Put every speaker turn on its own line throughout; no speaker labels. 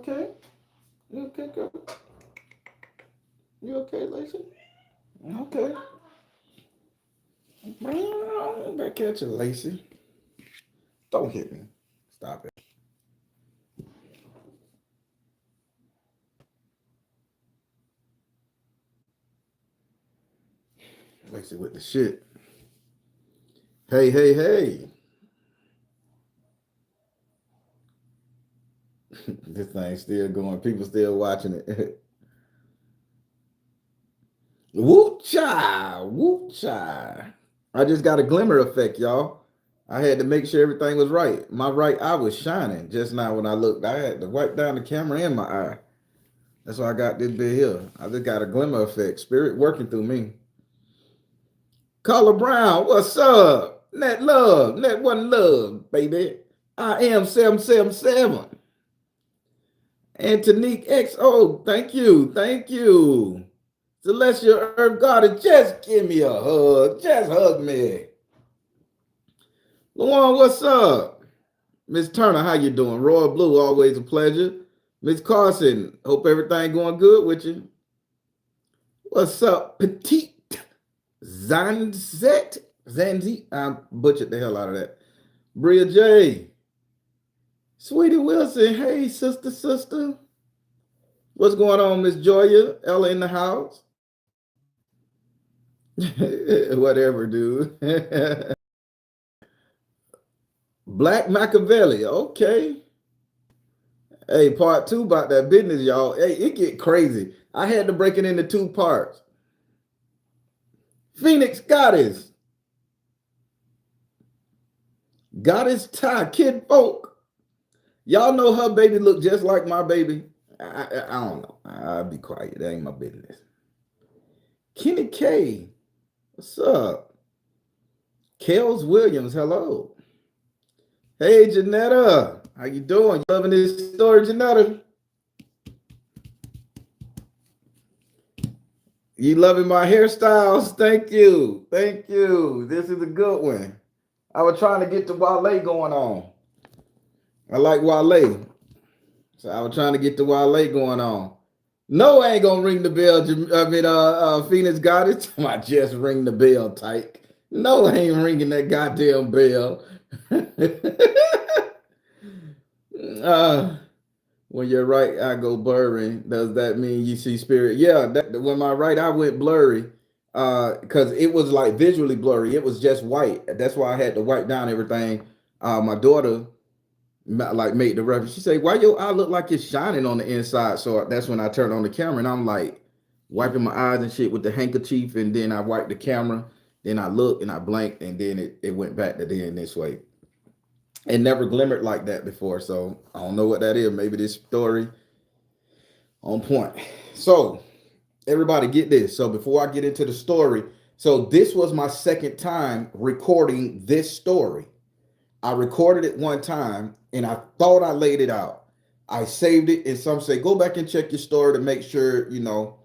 okay? You okay, girl? You okay, Lacey? Okay. Back at you, Lacey. Don't hit me. Stop it. Lacey with the shit. Hey, hey, hey. This thing's still going. People still watching it. Woo cha, woo cha. I just got a glimmer effect, y'all. I had to make sure everything was right. My right eye was shining just now when I looked. I had to wipe down the camera in my eye. That's why I got this bit here. I just got a glimmer effect. Spirit working through me. Color Brown, what's up? Net love, net one love, baby. I am 777. Antonique XO, thank you, thank you. Celestial Earth Goddess, just give me a hug. Just hug me. Luan, what's up? Miss Turner, how you doing? Royal Blue, always a pleasure. Miss Carson, hope everything going good with you. What's up, Petite Zanzet? Zanzi? I butchered the hell out of that. Bria J. Sweetie Wilson, hey, sister. What's going on, Miss Joya? Ella in the house? Whatever, dude. Black Machiavelli, okay. Hey, part 2 about that business, y'all. Hey, it get crazy. I had to break it into 2 parts. Phoenix Goddess. Goddess Ty, Kid Folk. Y'all know her baby look just like my baby. I don't know. I'll be quiet. That ain't my business. Kenny K. What's up? Kels Williams, hello. Hey, Janetta. How you doing? You loving this story, Janetta? You loving my hairstyles? Thank you. Thank you. This is a good one. I was trying to get the Wale going on. I like Wale. So I was trying to get the Wale going on. No, I ain't gonna ring the bell. I mean, Phoenix Goddess. I just ring the bell, Tyke. No, I ain't ringing that goddamn bell. When your right eye go blurry, does that mean you see spirit? Yeah, when my right eye went blurry, because it was like visually blurry. It was just white. That's why I had to wipe down everything. My daughter like made the reference. She said, "Why your eye look like it's shining on the inside?" So that's when I turned on the camera and I'm like wiping my eyes and shit with the handkerchief, and then I wiped the camera. Then I looked and I blinked, and then it went back to then this way. It never glimmered like that before, so I don't know what that is. Maybe this story on point. So everybody get this. So before I get into the story, so this was my second time recording this story. I recorded it one time and I thought I laid it out. I saved it, and some say go back and check your story to make sure, you know.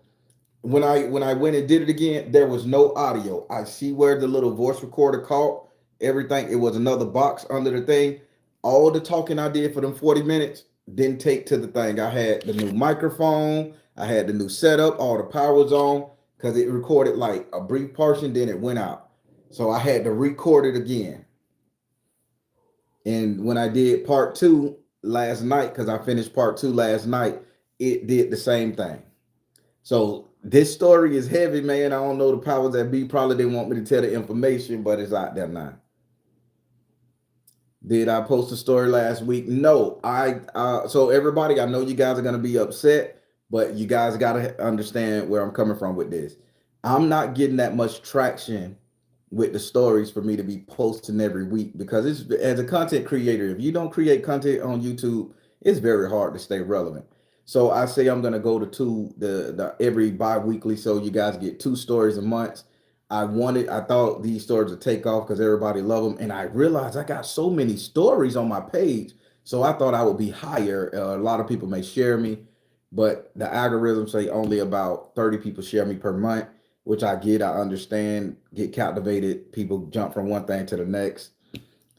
When I went and did it again, there was no audio. I see where the little voice recorder caught everything. It was another box under the thing. All the talking I did for them 40 minutes didn't take to the thing. I had the new microphone. I had the new setup. All the power was on because it recorded like a brief portion, then it went out. So I had to record it again. And when I did part 2 last night, because I finished part 2 last night, it did the same thing. So this story is heavy, man. I don't know, the powers that be probably didn't want me to tell the information, but it's out there now. Did I post a story last week? No. So everybody, I know you guys are going to be upset, but you guys got to understand where I'm coming from with this. I'm not getting that much traction with the stories for me to be posting every week, because it's, as a content creator, if you don't create content on YouTube, it's very hard to stay relevant. So I say I'm gonna go to the every bi-weekly, so you guys get 2 stories a month. I thought these stories would take off because everybody love them, and I realized I got so many stories on my page, so I thought I would be higher. A lot of people may share me, but the algorithm say only about 30 people share me per month, which I get, I understand, get captivated. People jump from one thing to the next.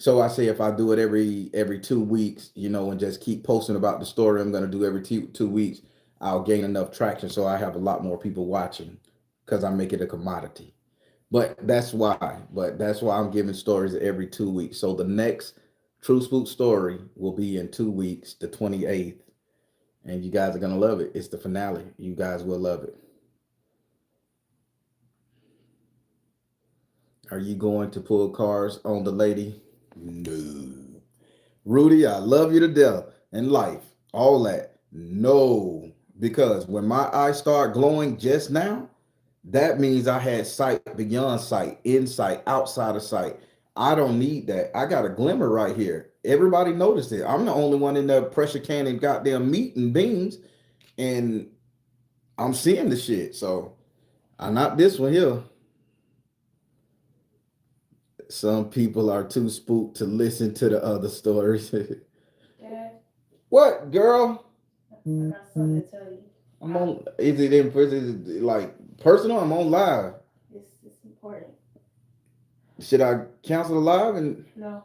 So I say if I do it every 2 weeks, and just keep posting about the story I'm gonna do every 2 weeks, I'll gain enough traction so I have a lot more people watching because I make it a commodity. But that's why I'm giving stories every 2 weeks. So the next True Spook story will be in 2 weeks, the 28th, and you guys are gonna love it. It's the finale. You guys will love it. Are you going to pull cards on the lady? No. Rudy, I love you to death and life, all that. No, because when my eyes start glowing just now, that means I had sight beyond sight, insight, outside of sight. I don't need that. I got a glimmer right here. Everybody noticed it. I'm the only one in the pressure canning goddamn meat and beans, and I'm seeing the shit. So I not this one here. Some people are too spooked to listen to the other stories.
Dad,
What, girl?
I got something to tell you.
I'm on. Is it like personal? I'm on live.
It's important.
Should I cancel the live and
No.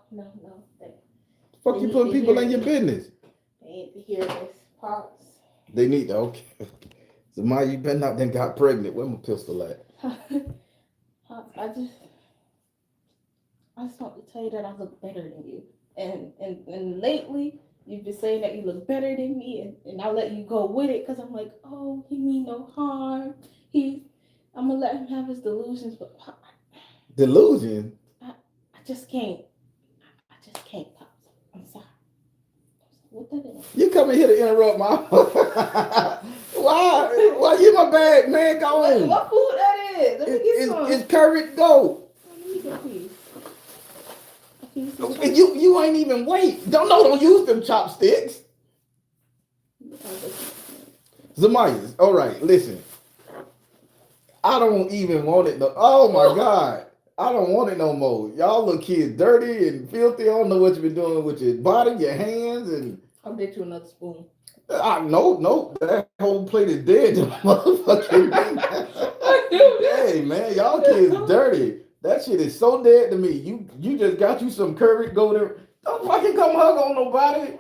fuck
They
you
need
putting
to
people
hear
in your
this.
business?
They need to hear this. Pause.
They need to. Okay. So Maya, you better not then got pregnant. Where my pistol at?
I just want to tell you that I look better than you. And lately, you've been saying that you look better than me, and I let you go with it because I'm like, oh, he mean no harm. I'm gonna let him have his delusions, but
Delusion.
I just can't. I just can't, Pops. I'm sorry. What that is?
You coming here to interrupt my why? Why you my bag, man? Go on.
What food that is? Let me get some.
It's curried goat.
Let me get a piece. A piece of
And you ain't even wait. Don't use them chopsticks. Zemayas. All right, listen. I don't even want it. Oh my God. I don't want it no more. Y'all little kids dirty and filthy. I don't know what you've been doing with your body, your hands, and
I'll get you another spoon.
no. That whole plate is dead. Motherfucking hey man, y'all kids dirty. That shit is so dead to me. You just got you some curry golden. Don't fucking come hug on nobody.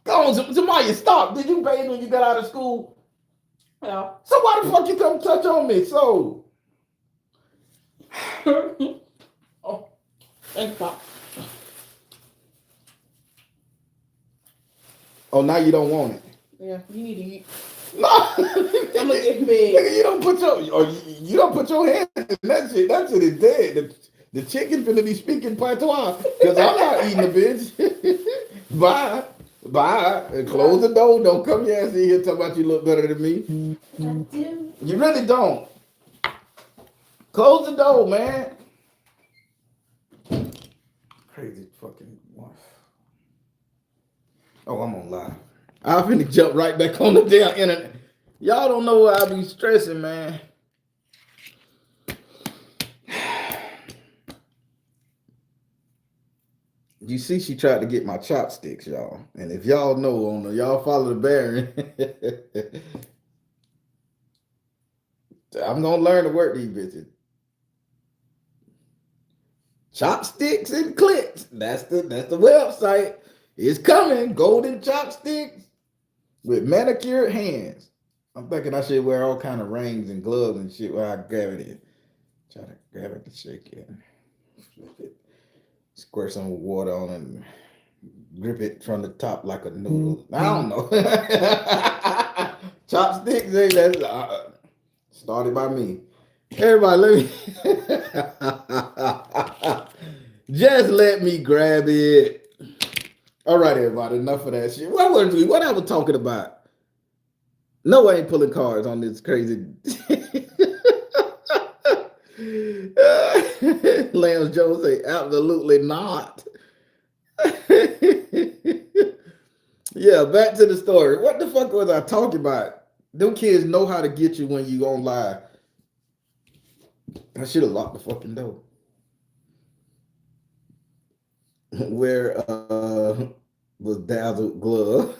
Go on, Zamaya, stop. Did you bathe when you got out of school?
Yeah.
So why the fuck you come touch on me? So
Oh, thanks, Pop.
oh, now you don't want it.
Yeah, you need to eat.
No,
I'm gonna get big.
Nigga, you don't put your hands in that shit. That shit is dead. The chicken finna be speaking patois because I'm not eating the bitch. Bye. And close the door. Don't come your ass in here talking about you look better than me.
I do.
You really don't. Close the door, man. Crazy fucking wife. Oh, I'm on live. I'm finna jump right back on the damn internet. Y'all don't know why I be stressing, man. You see, she tried to get my chopsticks, y'all. And if y'all know, y'all follow the Baron. I'm gonna learn to work these bitches. Chopsticks and clicks. That's the website. It's coming. Golden chopsticks with manicured hands. I'm thinking I should wear all kind of rings and gloves and shit while I grab it in. Try to grab it and shake it. Flip it. Squirt some water on it and grip it from the top like a noodle. I don't know. Chopsticks, that's started by me. Everybody, let me just let me grab it. All right, everybody, enough of that shit. What I was talking about? No, I ain't pulling cards on this crazy. Lance Jones say, absolutely not. Yeah, back to the story. What the fuck was I talking about? Them kids know how to get you when you on live. I should have locked the fucking door. Where was dazzled glove?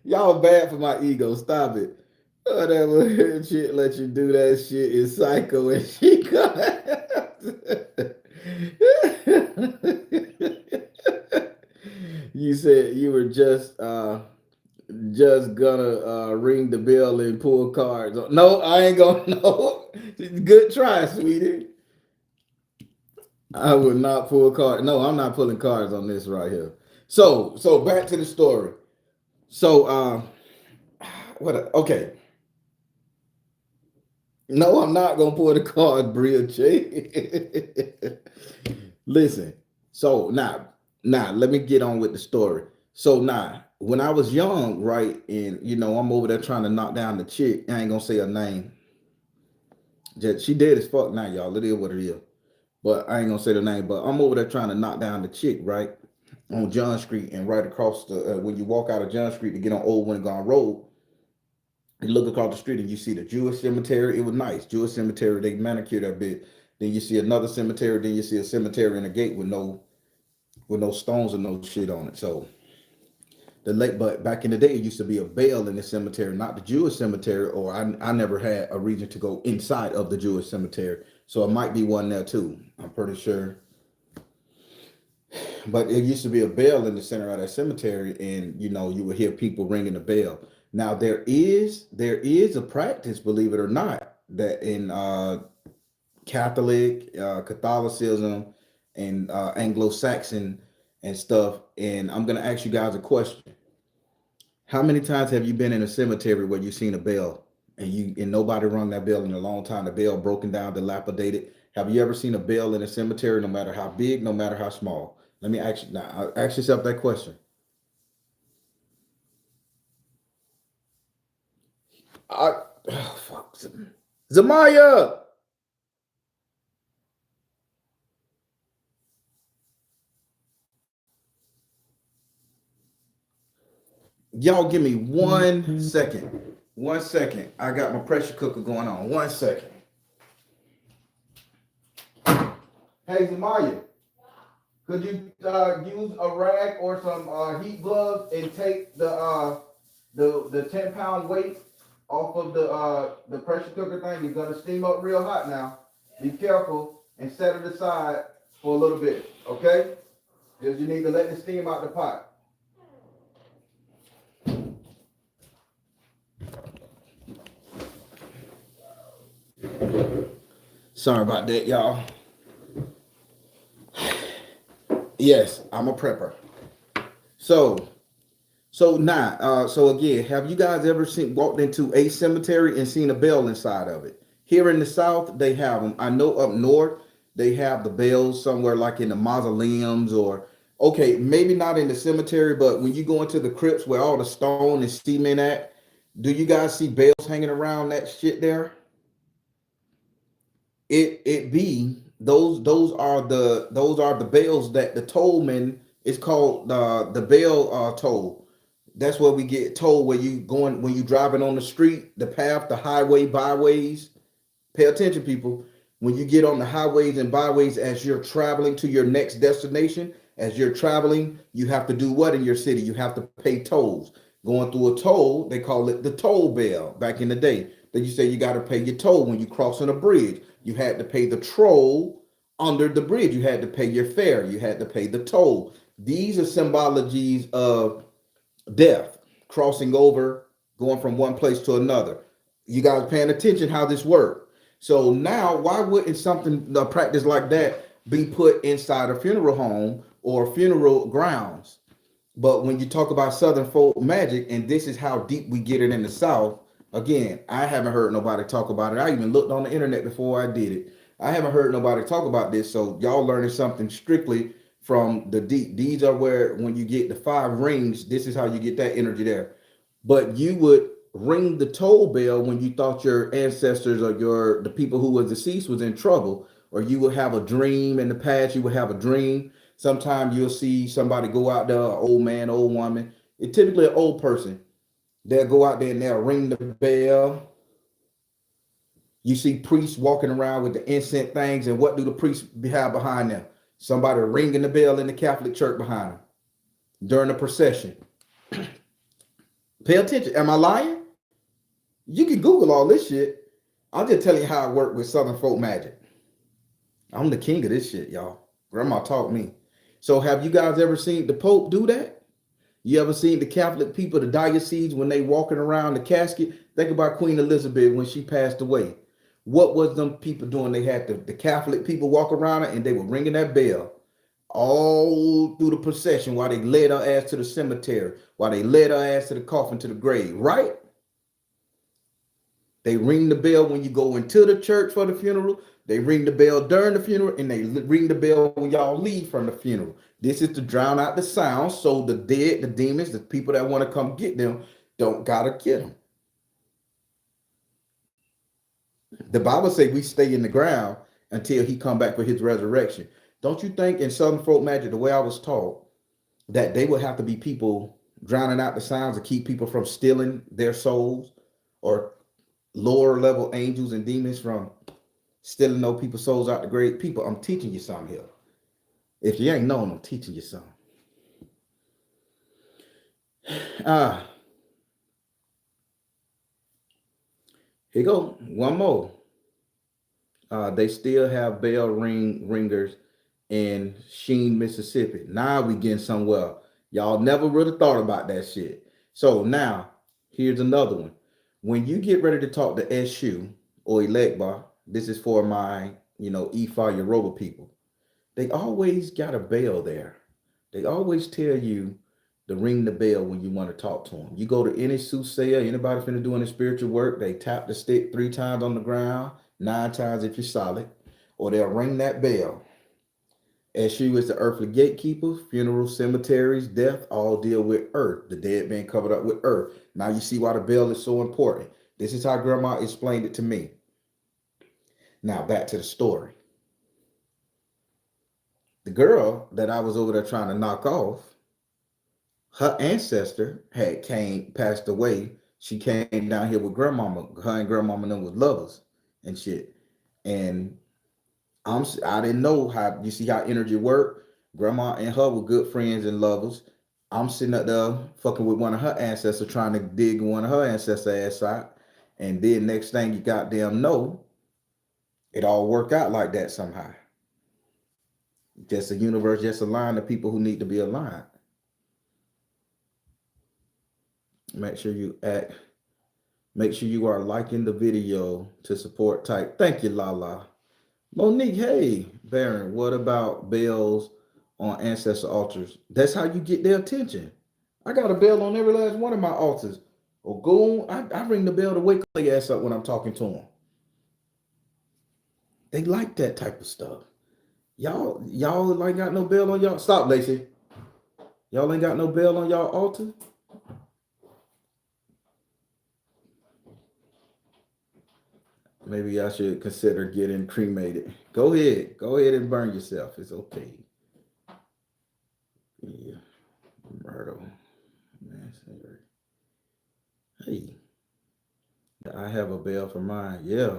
Y'all bad for my ego. Stop it. Whatever shit let you do that shit is psycho and she got you said you were just gonna ring the bell and pull cards. No, I ain't gonna. No, good try, sweetie. I would not pull cards. No, I'm not pulling cards on this right here. So back to the story. So what? Okay. No, I'm not gonna pull the card, Bridget. Listen. So now, let me get on with the story. So now, when I was young, right, and I'm over there trying to knock down the chick. I ain't gonna say her name. Just, she dead as fuck now, y'all. It is what it is. But I ain't gonna say the name. But I'm over there trying to knock down the chick, right, on John Street, and right across the when you walk out of John Street to get on Old Winnegon Road. You look across the street and you see the Jewish cemetery. It was nice. Jewish cemetery, they manicured that bit. Then you see another cemetery, then you see a cemetery in a gate with no stones or no shit on it. So but back in the day, it used to be a bell in the cemetery, not the Jewish cemetery, or I never had a reason to go inside of the Jewish cemetery. So it might be one there too. I'm pretty sure. But it used to be a bell in the center of that cemetery, and you would hear people ringing the bell. Now there is a practice, believe it or not, that in Catholicism and Anglo-Saxon and stuff. And I'm gonna ask you guys a question. How many times have you been in a cemetery where you've seen a bell and nobody rung that bell in a long time? The bell broken down, dilapidated. Have you ever seen a bell in a cemetery, no matter how big, no matter how small? Let me ask you now. Ask yourself that question. Fuck. Zamaya, y'all give me 1 second. 1 second. I got my pressure cooker going on. 1 second. Hey, Zamaya, could you use a rag or some heat gloves and take the 10-pound weight off of the pressure cooker thing? It's gonna steam up real hot now. Be careful and set it aside for a little bit, okay? Because you need to let the steam out the pot. Sorry about that, y'all. Yes, I'm a prepper. So so again, have you guys ever walked into a cemetery and seen a bell inside of it? Here in the South, they have them. I know up north they have the bells somewhere like in the mausoleums, or okay, maybe not in the cemetery, but when you go into the crypts where all the stone and cement at, do you guys see bells hanging around that shit there? It be those are the bells that the tollman is called, the bell toll. That's where we get told when you driving on the street, the path, the highway, byways. Pay attention, people. When you get on the highways and byways as you're traveling to your next destination, as you're traveling, you have to do what in your city? You have to pay tolls. Going through a toll, they call it the toll bell back in the day. Then you say you got to pay your toll when you cross on a bridge. You had to pay the troll under the bridge. You had to pay your fare. You had to pay the toll. These are symbologies of death, crossing over, going from one place to another. You guys paying attention how this works? So now, why wouldn't something, a practice like that, be put inside a funeral home or funeral grounds? But when you talk about Southern folk magic, and this is how deep we get it in the South, again, I haven't heard nobody talk about it. I even looked on the internet before I did it. I haven't heard nobody talk about this. So y'all learning something strictly from the deep. These are where, when you get the 5 rings, this is how you get that energy there. But you would ring the toll bell when you thought your ancestors or the people who was deceased was in trouble, or you would have a dream in the past. You would have a dream. Sometimes you'll see somebody go out there, an old man, old woman. It's typically an old person. They'll go out there and they'll ring the bell. You see priests walking around with the incense things, and what do the priests have behind them? Somebody ringing the bell in the Catholic Church behind them during the procession. Pay attention. Am I lying? You can Google all this shit. I'm just telling you how I work with Southern folk magic. I'm the king of this shit, y'all. Grandma taught me. So have you guys ever seen the Pope do that? You ever seen the Catholic people, the diocese, when they walking around the casket? Think about Queen Elizabeth when she passed away. What was them people doing? They had the Catholic people walk around her and they were ringing that bell all through the procession while they led her ass to the cemetery, while they led her ass to the coffin, to the grave, right? They ring the bell when you go into the church for the funeral. They ring the bell during the funeral, and they ring the bell when y'all leave from the funeral. This is to drown out the sound so the dead, the demons, the people that want to come get them don't gotta get them. The Bible says we stay in the ground until he come back for his resurrection. Don't you think in Southern folk magic, the way I was taught, that they would have to be people drowning out the sounds to keep people from stealing their souls, or lower level angels and demons from stealing those people's souls out the grave? People, I'm teaching you something here. If you ain't known, I'm teaching you something. Here go one more. They still have bell ringers in Sheen, Mississippi. Now we getting somewhere. Y'all never really thought about that shit. So now here's another one. When you get ready to talk to SU or Electbar, this is for my, Ifa Yoruba people. They always got a bell there. They always tell you to ring the bell when you want to talk to them. You go to any soothsayer, anybody finna do any spiritual work, they tap the stick 3 times on the ground, 9 times if you're solid, or they'll ring that bell. SU is the earthly gatekeeper. Funerals, cemeteries, death, all deal with earth. The dead being covered up with earth. Now you see why the bell is so important. This is how Grandma explained it to me. Now back to the story. The girl that I was over there trying to knock off, her ancestor passed away. She came down here with grandmama. Her and grandmama and them was lovers and shit. And I didn't know how, you see how energy worked. Grandma and her were good friends and lovers. I'm sitting up there fucking with one of her ancestors, trying to dig one of her ancestor ass out. And then next thing you goddamn know, it all worked out like that somehow. Just the universe just aligned the people who need to be aligned. Make sure you are liking the video to support type. Thank you, Lala. Monique, hey, Baron, what about bells on ancestor altars? That's how you get their attention. I got a bell on every last one of my altars. Or go on, I ring the bell to wake their ass up when I'm talking to them. They like that type of stuff. Y'all ain't got no bell on y'all. Stop, Lacey. Y'all ain't got no bell on y'all altar? Maybe I should consider getting cremated. Go ahead and burn yourself. It's okay. Yeah, murder. Hey, I have a bell for mine. Yeah.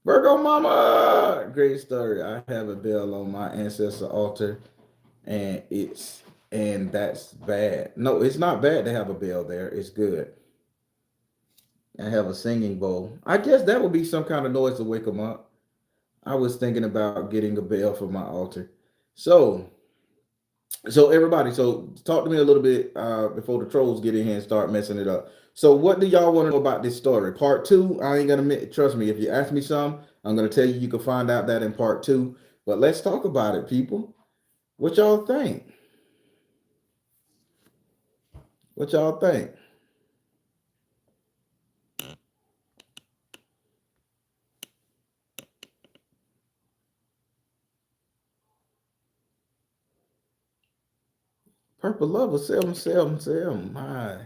Virgo Mama, great story. I have a bell on my ancestor altar, and that's bad. No, it's not bad to have a bell there. It's good. I have a singing bowl. I guess that would be some kind of noise to wake them up. I was thinking about getting a bell for my altar. So everybody, talk to me a little bit before the trolls get in here and start messing it up. So what do y'all want to know about this story? Part 2, I ain't gonna trust me. If you ask me some, I'm gonna tell you. You can find out that in part 2. But let's talk about it, people. What y'all think? What y'all think? Purple Lover, sell them. My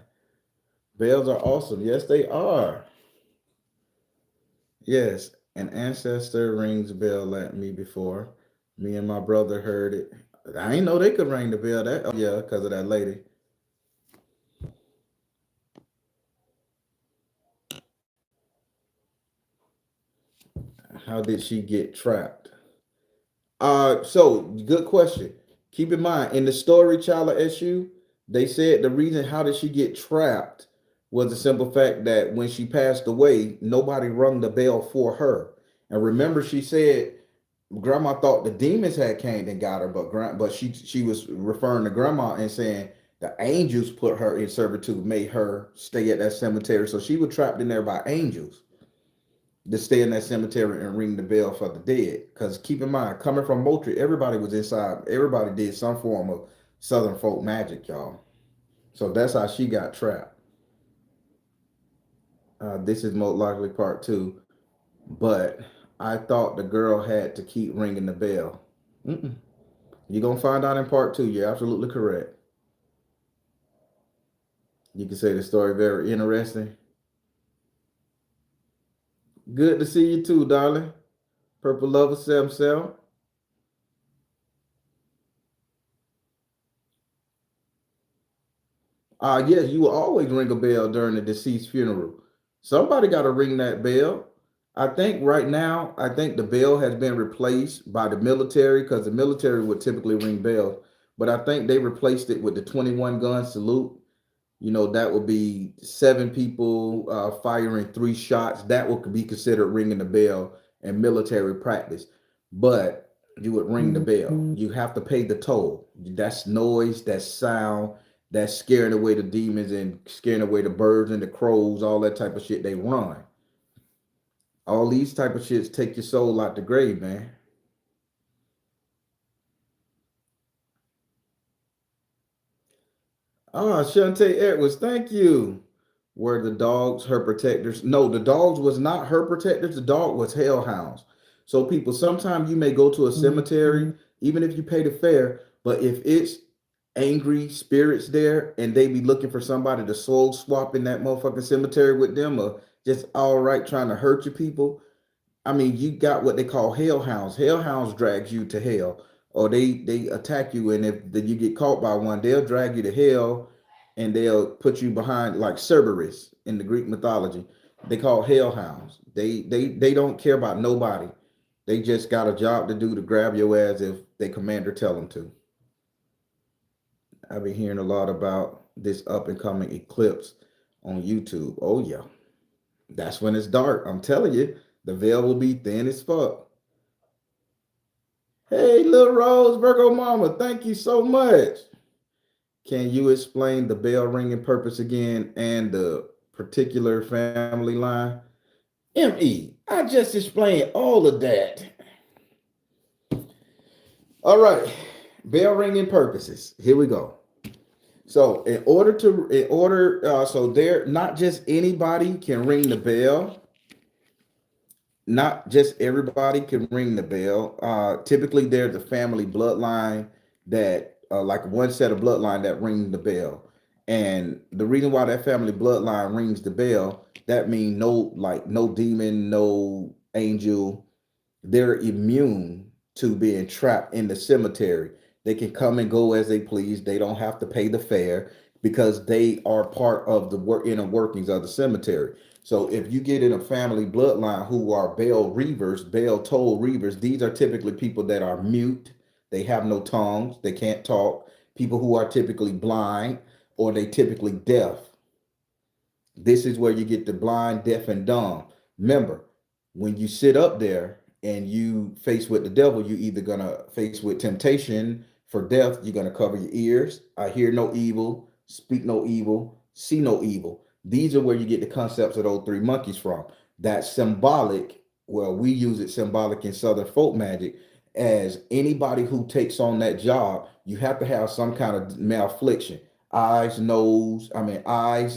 bells are awesome. Yes, they are. Yes, an ancestor rings a bell at me before. Me and my brother heard it. I ain't know they could ring the bell. Because of that lady. How did she get trapped? So good question. Keep in mind, in the story Child of SU, they said the reason how did she get trapped was the simple fact that when she passed away, nobody rung the bell for her. And remember, she said grandma thought the demons had came and got her, but she was referring to grandma and saying The angels put her in servitude, made her stay at that cemetery. So she was trapped in there by angels to stay in that cemetery and ring the bell for the dead. Because keep in mind, coming from Moultrie, everybody was inside. Everybody did some form of Southern folk magic, y'all. So that's how she got trapped. This is most likely part two. But I thought the girl had to keep ringing the bell. Mm-mm. You're going to find out in part two. You're absolutely correct. You can say the story very interesting. Good to see you too, darling. Purple Lover Sam Sam. Yes, you will always ring a bell during the deceased funeral. Somebody got to ring that bell. I think right now, I think the bell has been replaced by the military because the military would typically ring bells. But I think they replaced it with the 21 gun salute. You know, that would be seven people firing three shots. That would be considered ringing the bell in military practice. But you would ring the bell. You have to pay the toll. That's noise, that's sound, that's scaring away the demons and scaring away the birds and the crows, all that type of shit. They run. All these type of shits take your soul out the grave, man. Shantae Edwards, thank you. Were the dogs her protectors? No, the dogs was not her protectors. The dog was hellhounds. So people, sometimes you may go to a cemetery, even if you pay the fare, but if it's angry spirits there and they be looking for somebody to soul swap in that motherfucking cemetery with them or just all right trying to hurt you people, I mean, you got what they call hellhounds. Hellhounds drags you to hell, or they attack you, and if you get caught by one, they'll drag you to hell, and they'll put you behind like Cerberus in the Greek mythology. They call hellhounds. They don't care about nobody. They just got a job to do to grab your ass if their commander tell them to. I've been hearing a lot about this up and coming eclipse on YouTube. Oh yeah. That's when it's dark. I'm telling you, the veil will be thin as fuck. Hey, little Rose, Virgo Mama, thank you so much. Can you explain the bell ringing purpose again and the particular family line? I just explained all of that. All right, bell ringing purposes. Here we go. So so there, not just anybody can ring the bell. Not just everybody can ring the bell. Typically, there's a family bloodline that, like one set of bloodline that ring the bell. And the reason why that family bloodline rings the bell, that means no demon, no angel, they're immune to being trapped in the cemetery. They can come and go as they please. They don't have to pay the fare because they are part of the inner workings of the cemetery. So if you get in a family bloodline who are bell reavers, bell toll reavers, these are typically people that are mute. They have no tongues. They can't talk. People who are typically blind or they typically deaf. This is where you get the blind, deaf, and dumb. Remember, when you sit up there and you face with the devil, you either gonna face with temptation for death, you're gonna cover your ears. I hear no evil, speak no evil, see no evil. These are where you get the concepts of those three monkeys from. That's symbolic. Well, we use it symbolic in Southern folk magic as anybody who takes on that job, you have to have some kind of malfliction. Eyes,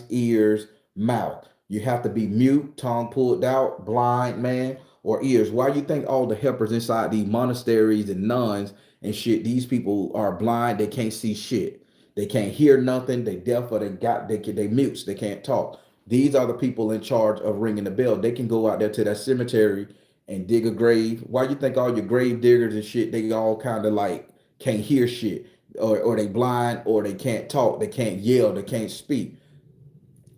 ears, mouth. You have to be mute, tongue pulled out, blind, man, or ears. Why you think all the helpers inside these monasteries and nuns and shit, these people are blind, they can't see shit. They can't hear nothing, they deaf or they mutes, they can't talk. These are the people in charge of ringing the bell. They can go out there to that cemetery and dig a grave. Why you think all your grave diggers and shit, they all kind of like can't hear shit, or they blind, or they can't talk, they can't yell, they can't speak?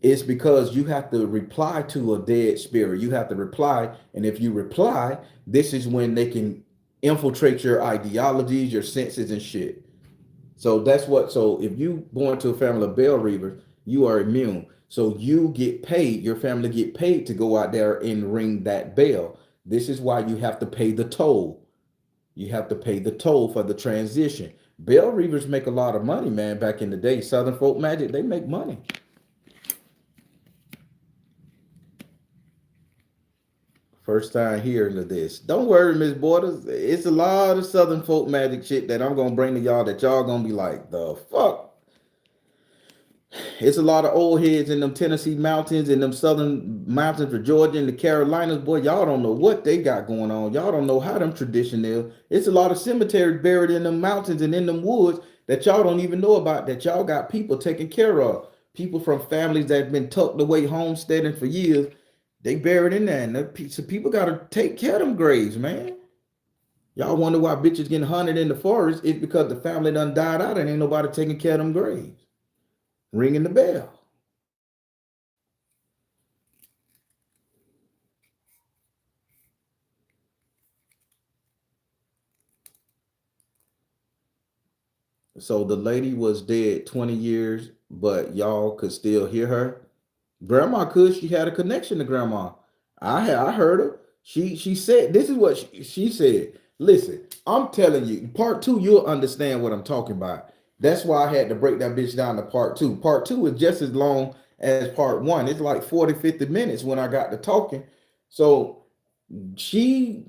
It's because you have to reply to a dead spirit. You have to reply. And if you reply, this is when they can infiltrate your ideologies, your senses, and shit. So if you born to a family of bell reavers, you are immune. So you get paid, your family get paid to go out there and ring that bell. This is why you have to pay the toll. You have to pay the toll for the transition. Bell Reavers make a lot of money, man. Back in the day, Southern folk magic, they make money. First time hearing of this. Don't worry, Miss Borders. It's a lot of Southern folk magic shit that I'm gonna bring to y'all that y'all gonna be like, the fuck. It's a lot of old heads in them Tennessee mountains and them southern mountains of Georgia and the Carolinas. Boy, y'all don't know what they got going on. Y'all don't know how them tradition is. It's a lot of cemeteries buried in them mountains and in them woods that y'all don't even know about, that y'all got people taking care of. People from families that have been tucked away homesteading for years. They buried in there. And so people got to take care of them graves, man. Y'all wonder why bitches getting hunted in the forest. It's because the family done died out and ain't nobody taking care of them graves. Ringing the bell. So the lady was dead 20 years, but y'all could still hear her. Grandma could. She had a connection to grandma. I heard her. She said, this is what she said. Listen, I'm telling you, part two, you'll understand what I'm talking about. That's why I had to break that bitch down to part two. Part two is just as long as part one. It's like 40, 50 minutes when I got to talking. So she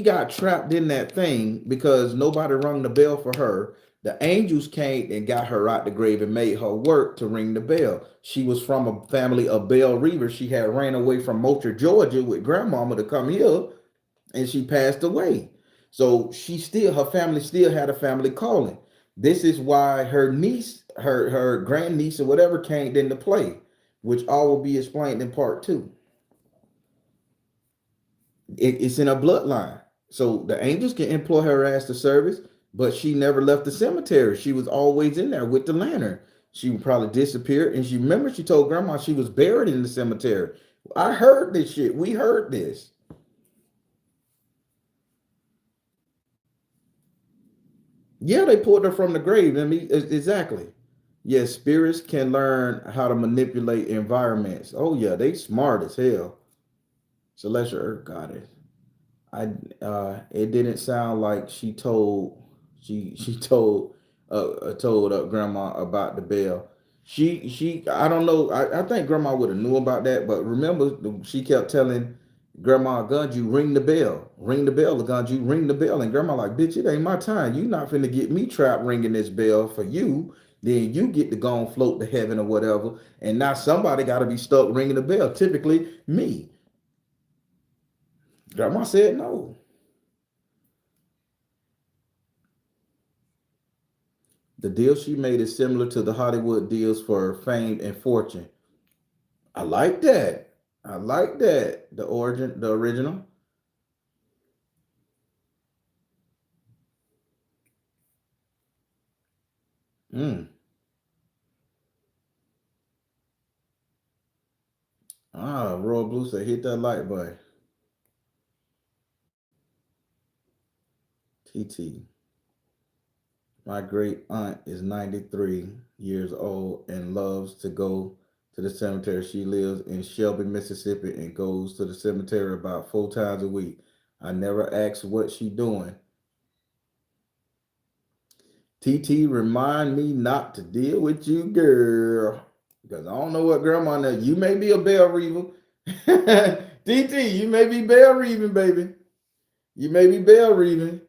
got trapped in that thing because nobody rung the bell for her. The angels came and got her out the grave and made her work to ring the bell. She was from a family of bell reavers. She had ran away from Moultrie, Georgia with grandmama to come here, and she passed away. So her family still had a family calling. This is why her niece, her grandniece or whatever came into play, which all will be explained in part two. It's in a bloodline. So the angels can employ her as the service, but she never left the cemetery. She was always in there with the lantern. She would probably disappear. And she told grandma she was buried in the cemetery. I heard this shit. We heard this. Yeah, they pulled her from the grave. I mean, exactly. Yes, spirits can learn how to manipulate environments. Oh yeah, they smart as hell. Celestial Earth got it. I it didn't sound like she told grandma about the bell. She I don't know. I think grandma would have knew about that, but remember she kept telling grandma Gunju, ring the bell, Gunju, ring the bell, and grandma like, bitch, it ain't my time. You not finna get me trapped ringing this bell for you. Then you get to go and float to heaven or whatever, and now somebody got to be stuck ringing the bell. Typically me. Grandma said no. The deal she made is similar to the Hollywood deals for fame and fortune. I like that. I like that. The original. Mm. Royal Blue said, hit that like button. TT. My great aunt is 93 years old and loves to go to the cemetery. She lives in Shelby, Mississippi, and goes to the cemetery about 4 times a week. I never ask what she doing. TT, remind me not to deal with you, girl. Because I don't know what grandma knows. You may be a bell reaver. TT, you may be bell reaving, baby. You may be bell reaving.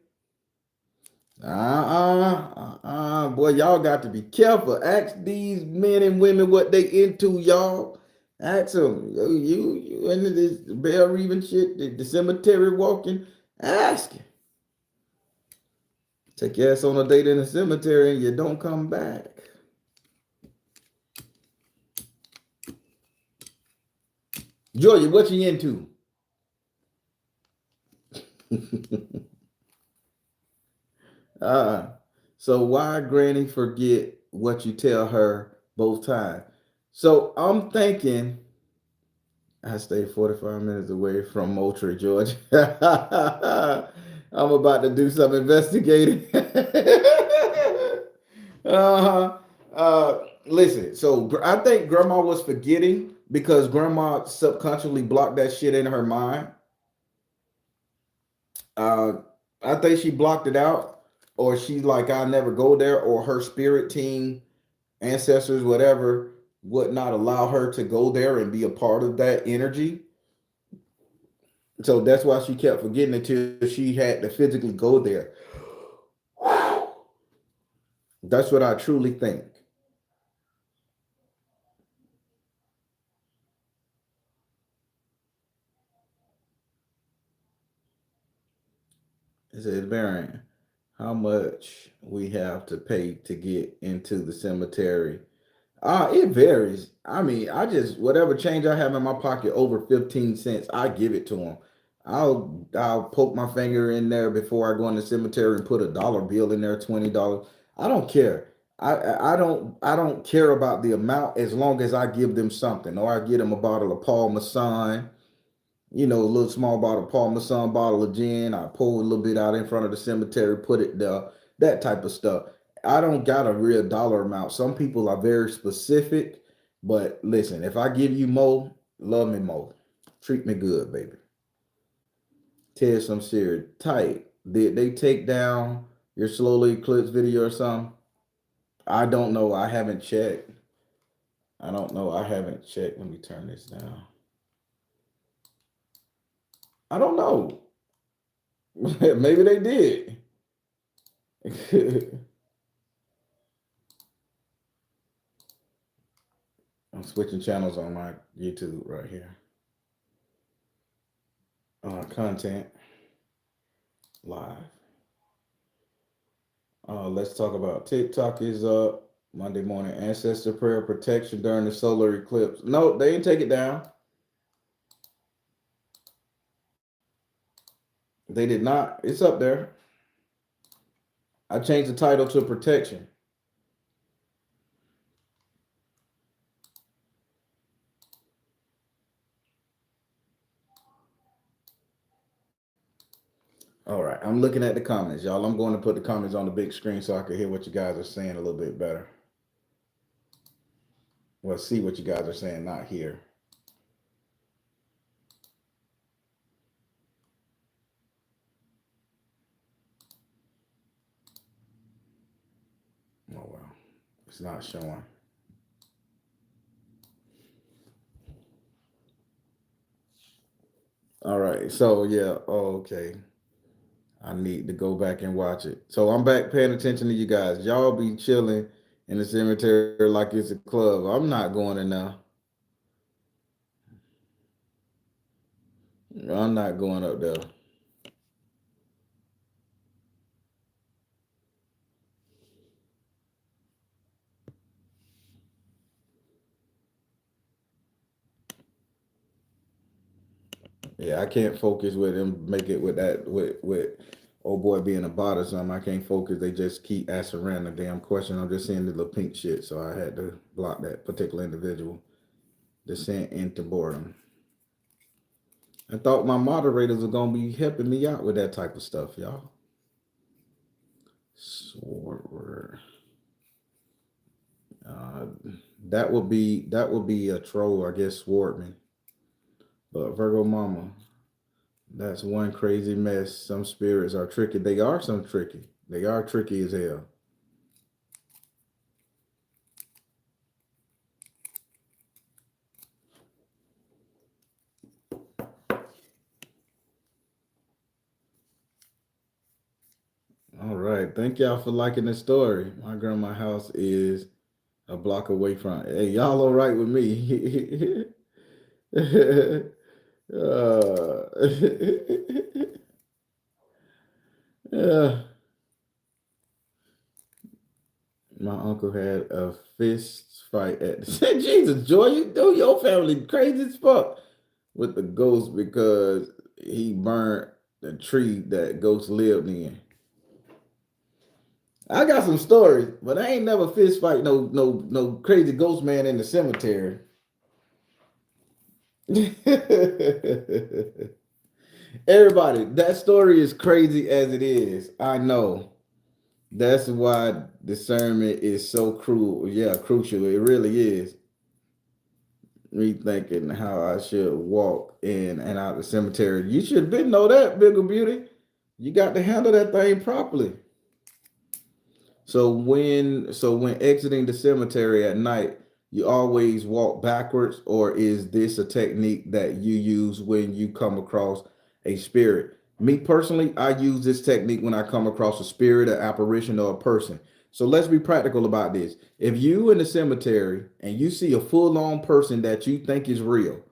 Boy, y'all got to be careful. Ask these men and women what they into, y'all. Ask them. You into this bell reaving shit, the cemetery walking? Ask him. Take your ass on a date in the cemetery and you don't come back. Georgia, what you into? So why Granny forget what you tell her both times? So I'm thinking I stay 45 minutes away from Moultrie, Georgia. I'm about to do some investigating. uh-huh. Listen, so I think grandma was forgetting because grandma subconsciously blocked that shit in her mind. Uh, I think she blocked it out. or she's like, I never go there, or her spirit team, ancestors, whatever, would not allow her to go there and be a part of that energy. So that's why she kept forgetting until she had to physically go there. That's what I truly think. It says, Baron, how much we have to pay to get into the cemetery? It varies. I mean, I just whatever change I have in my pocket over 15 cents, I give it to them. I'll poke my finger in there before I go in the cemetery and put a dollar bill in there, $20. I don't care. I don't care about the amount as long as I give them something, or I get them a bottle of Paul Masson, a little small bottle of Paul Masson, bottle of gin. I pour a little bit out in front of the cemetery, put it there, that type of stuff. I don't got a real dollar amount. Some people are very specific, but listen, if I give you more, love me more. Treat me good, baby. Tell some serious tight. Did they take down your slowly eclipse video or something? I don't know. I haven't checked. I don't know. I haven't checked. Let me turn this down. I don't know. Maybe they did. I'm switching channels on my YouTube right here. Content live. Let's talk about TikTok is up. Monday morning ancestor prayer protection during the solar eclipse. No, they didn't take it down. They did not. It's up there. I changed the title to protection. All right, I'm looking at the comments, y'all. I'm going to put the comments on the big screen so I can hear what you guys are saying a little bit better. Well, see what you guys are saying, not hear. Oh, well, it's not showing. All right, so yeah, okay. I need to go back and watch it. So I'm back paying attention to you guys. Y'all be chilling in the cemetery like it's a club. I'm not going in now. I'm not going up there. Yeah, I can't focus with them. Make it with that with old boy being a bot or something. I can't focus. They just keep asking random damn question. I'm just seeing the little pink shit, so I had to block that particular individual. Descent into boredom. I thought my moderators were gonna be helping me out with that type of stuff, y'all. Sword. Uh, that would be a troll, I guess, Swordman. But Virgo Mama, that's one crazy mess. Some spirits are tricky. They are some tricky. They are tricky as hell. All right. Thank y'all for liking the story. My grandma's house is a block away from. Hey, y'all all right with me? Yeah. My uncle had a fist fight at the Jesus, Joy, you do your family crazy as fuck with the ghost because he burned the tree that ghost lived in. I got some stories, but I ain't never fist fight no crazy ghost man in the cemetery. Everybody, that story is crazy as it is. I know. That's why discernment is so cruel. Yeah, crucial. It really is. Rethinking how I should walk in and out the cemetery. You should have been know that, bigger beauty. You got to handle that thing properly. So when exiting the cemetery at night, you always walk backwards, or is this a technique that you use when you come across a spirit? Me personally, I use this technique when I come across a spirit, an apparition, or a person. So let's be practical about this. If you in the cemetery and you see a full-on person that you think is real,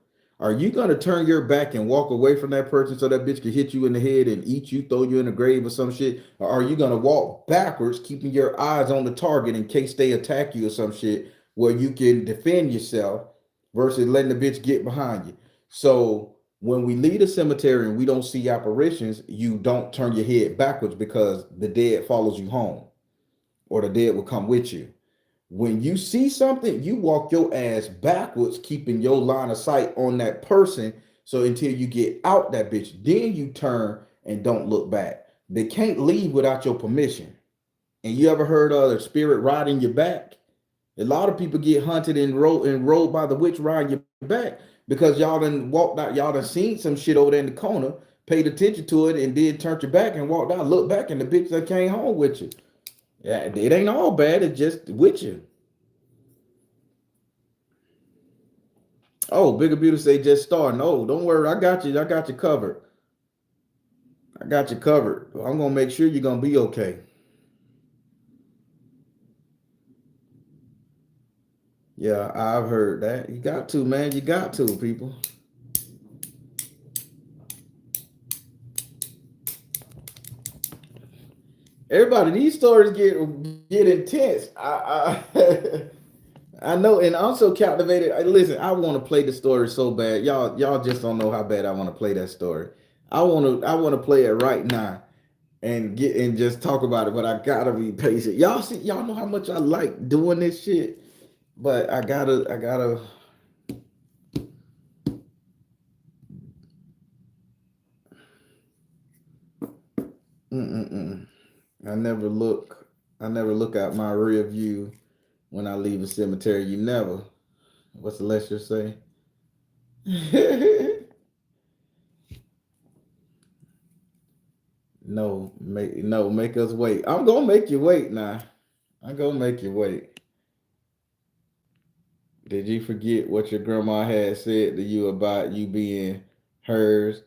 are you gonna turn your back and walk away from that person so that bitch can hit you in the head and eat you, throw you in the grave or some shit? Or are you gonna walk backwards, keeping your eyes on the target in case they attack you or some shit where you can defend yourself versus letting the bitch get behind you? So when we leave the cemetery and we don't see apparitions, you don't turn your head backwards because the dead follows you home or the dead will come with you. When you see something, you walk your ass backwards, keeping your line of sight on that person. So until you get out that bitch, then you turn and don't look back. They can't leave without your permission. And you ever heard of the spirit riding your back? A lot of people get hunted and rode by the witch riding your back because y'all done walked out, y'all done seen some shit over there in the corner, paid attention to it, and then turned your back and walked out, looked back, and the bitch that came home with you. Yeah, it ain't all bad, it's just with you. Oh, Bigger Beauty say just start. No, don't worry. I got you. I got you covered. I got you covered. I'm gonna make sure you're gonna be okay. Yeah, I've heard that. You got to, man. You got to, people. Everybody, these stories get intense. I know, and I'm so captivated. Listen, I want to play the story so bad. Y'all just don't know how bad I want to play that story. I want to play it right now and get and just talk about it. But I gotta be patient. Y'all know how much I like doing this shit. But I gotta. Mm-mm-mm. I never look. I never look out my rear view when I leave a cemetery. You never. What's the lecture say? No, make us wait. I'm gonna make you wait now. I'm gonna make you wait. Did you forget what your grandma had said to you about you being hers,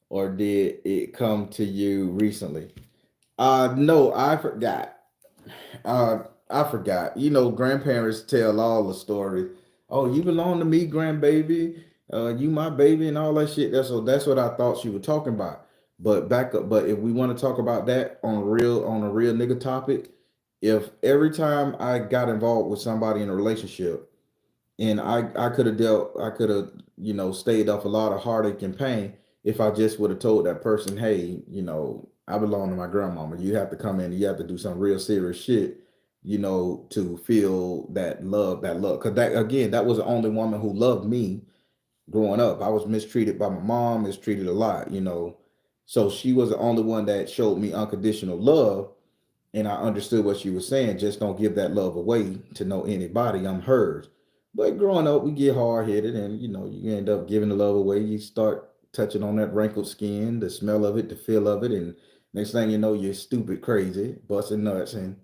or did it come to you recently? No, I forgot. I forgot. You know, grandparents tell all the stories. Oh, you belong to me, grandbaby. You my baby and all that shit. That's what I thought she was talking about. But back up. But if we want to talk about that on a real nigga topic, if every time I got involved with somebody in a relationship, and I could have stayed off a lot of heartache and pain if I just would have told that person, hey, I belong to my grandmama. You have to come in, you have to do some real serious shit, to feel that love. Because that, again, that was the only woman who loved me growing up. I was mistreated by my mom, mistreated a lot. So she was the only one that showed me unconditional love, and I understood what she was saying. Just don't give that love away to know anybody. I'm hers. But growing up, we get hard headed, and you end up giving the love away. You start touching on that wrinkled skin, the smell of it, the feel of it, and next thing you know, you're stupid, crazy, busting nuts. And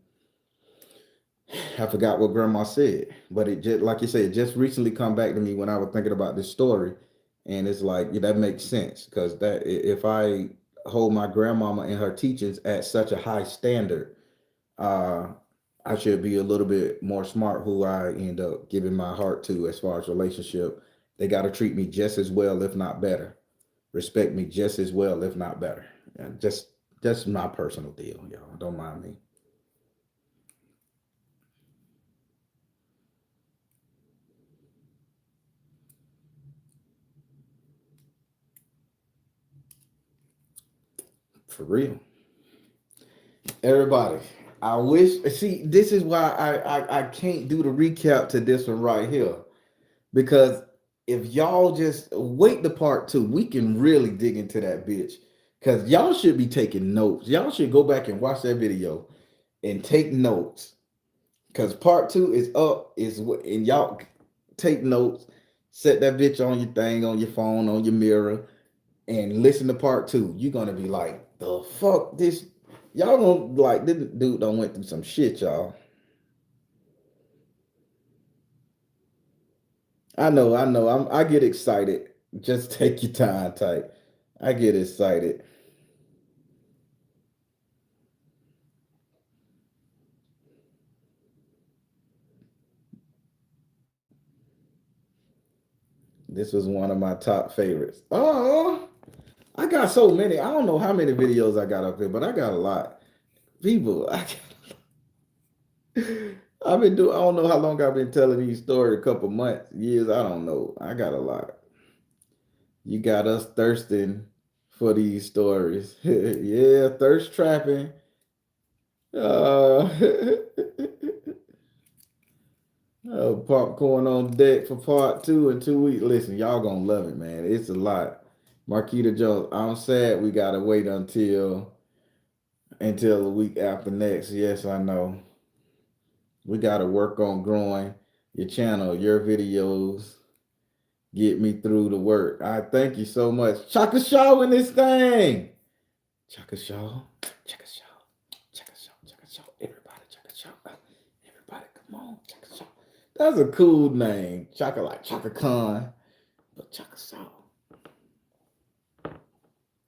I forgot what Grandma said, but it just, like you said, it just recently come back to me when I was thinking about this story, and it's like, yeah, that makes sense because that if I hold my grandmama and her teachings at such a high standard, uh, I should be a little bit more smart who I end up giving my heart to as far as relationship. They got to treat me just as well, if not better. Respect me just as well, if not better. And just my personal deal, y'all. Don't mind me. For real. Everybody, I wish. See, this is why I can't do the recap to this one right here because if y'all just wait the part two, we can really dig into that bitch. Cause y'all should be taking notes. Y'all should go back and watch that video and take notes. Cause part two is up. And y'all take notes. Set that bitch on your thing, on your phone, on your mirror, and listen to part two. You're gonna be like, the fuck this. Y'all gonna like this dude done went through some shit, y'all. I know, I know. I get excited. Just take your time, type. I get excited. This was one of my top favorites. Oh, I got so many. I don't know how many videos I got up there, but I got a lot. People, I've been doing. I don't know how long I've been telling these stories. A couple months, years. I don't know. I got a lot. You got us thirsting for these stories. Yeah, thirst trapping. Uh, popcorn on deck for part 2 in 2 weeks. Listen, y'all gonna love it, man. It's a lot. Marquita Jones, I'm sad we gotta wait until the week after next. Yes, I know. We gotta work on growing your channel, your videos. Get me through the work. I thank you so much. Chaka Shaw in this thing. Chaka Shaw. Chaka Shaw. Chaka Shaw. Chaka Shaw. Everybody, Chaka Shaw. Everybody, come on, Chaka Shaw. That's a cool name. Chaka like Chaka Khan. But Chaka Shaw.